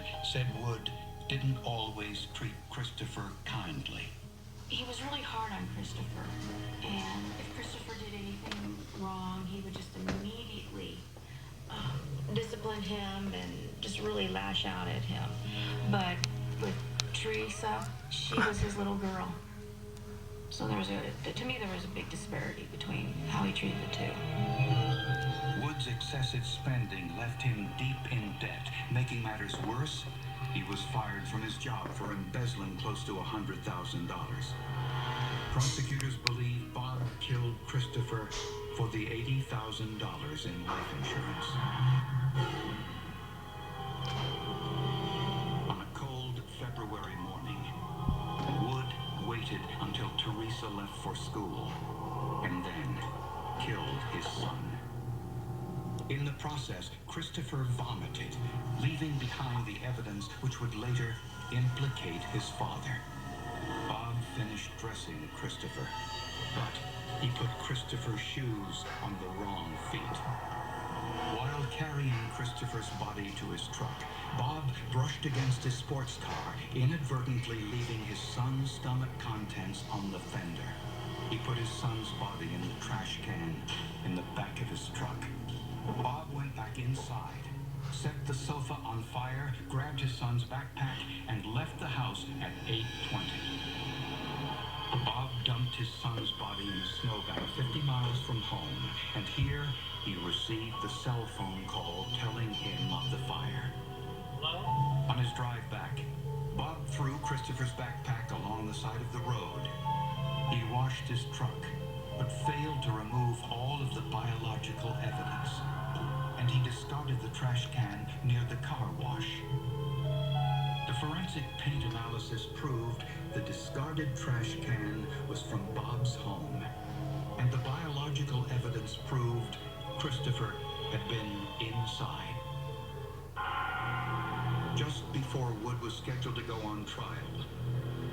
friend said Wood didn't always treat Christopher kindly. He was really hard on Christopher, and if Christopher did anything wrong, he would just immediately discipline him and just really lash out at him. But with Teresa, she was his little girl. So to me, there was a big disparity between how he treated the two. Wood's excessive spending left him deep in debt. Making matters worse, he was fired from his job for embezzling close to $100,000. Prosecutors believe Bob killed Christopher for the $80,000 in life insurance. On a cold February morning, Wood waited until Teresa left for school and then killed his son. In the process, Christopher vomited, leaving behind the evidence which would later implicate his father. Bob finished dressing Christopher, but he put Christopher's shoes on the wrong feet. While carrying Christopher's body to his truck, Bob brushed against his sports car, inadvertently leaving his son's stomach contents on the fender. He put his son's body in the trash can in the back of his truck. Bob went back inside, set the sofa on fire, grabbed his son's backpack, and left the house at 8:20. Bob dumped his son's body in a snowbank 50 miles from home, and here he received the cell phone call telling him of the fire. Hello? On his drive back, Bob threw Christopher's backpack along the side of the road. He washed his truck, but failed to remove all of the biological evidence, and he discarded the trash can near the car wash. The forensic paint analysis proved the discarded trash can was from Bob's home, and the biological evidence proved Christopher had been inside. Just before Wood was scheduled to go on trial,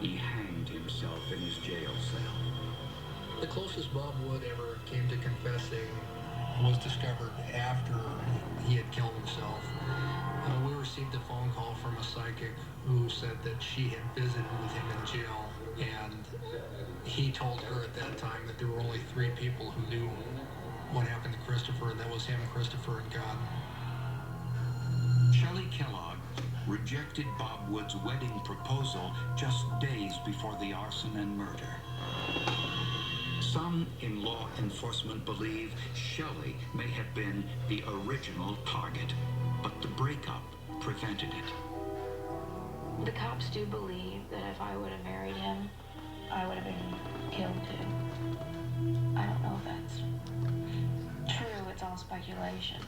he hanged himself in his jail cell. The closest Bob Wood ever came to confessing was discovered after he had killed himself. We received a phone call from a psychic who said that she had visited with him in jail, and he told her at that time that there were only 3 people who knew what happened to Christopher, and that was him, Christopher, and God. Shelley Kellogg rejected Bob Wood's wedding proposal just days before the arson and murder. Some in law enforcement believe Shelley may have been the original target, but the breakup prevented it. The cops do believe that if I would have married him, I would have been killed too. I don't know if that's true, it's all speculation.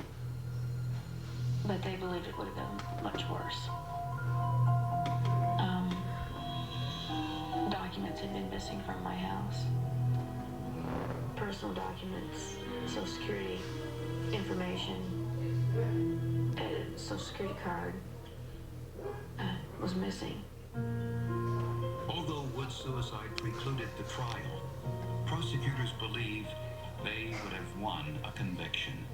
But they believed it would have been much worse. Documents had been missing from my house. Personal documents, Social Security information, Social Security card was missing. Although Wood's suicide precluded the trial, prosecutors believe they would have won a conviction.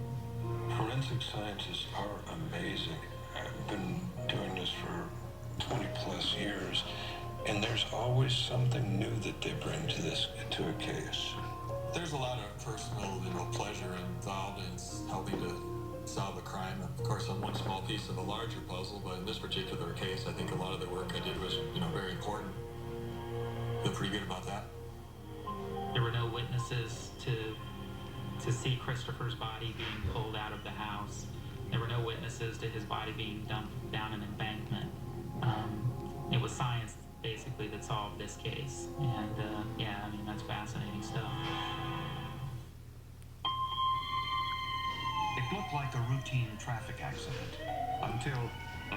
Forensic scientists are amazing. I've been doing this for 20 plus years, and there's always something new that they bring to a case. There's a lot of personal, pleasure involved in helping to solve a crime. Of course, I'm one small piece of a larger puzzle, but in this particular case, I think a lot of the work I did was, very important. Feel pretty good about that. There were no witnesses to see Christopher's body being pulled out of the house. There were no witnesses to his body being dumped down an embankment. It was science, basically, that solved this case. And, that's fascinating stuff. It looked like a routine traffic accident until a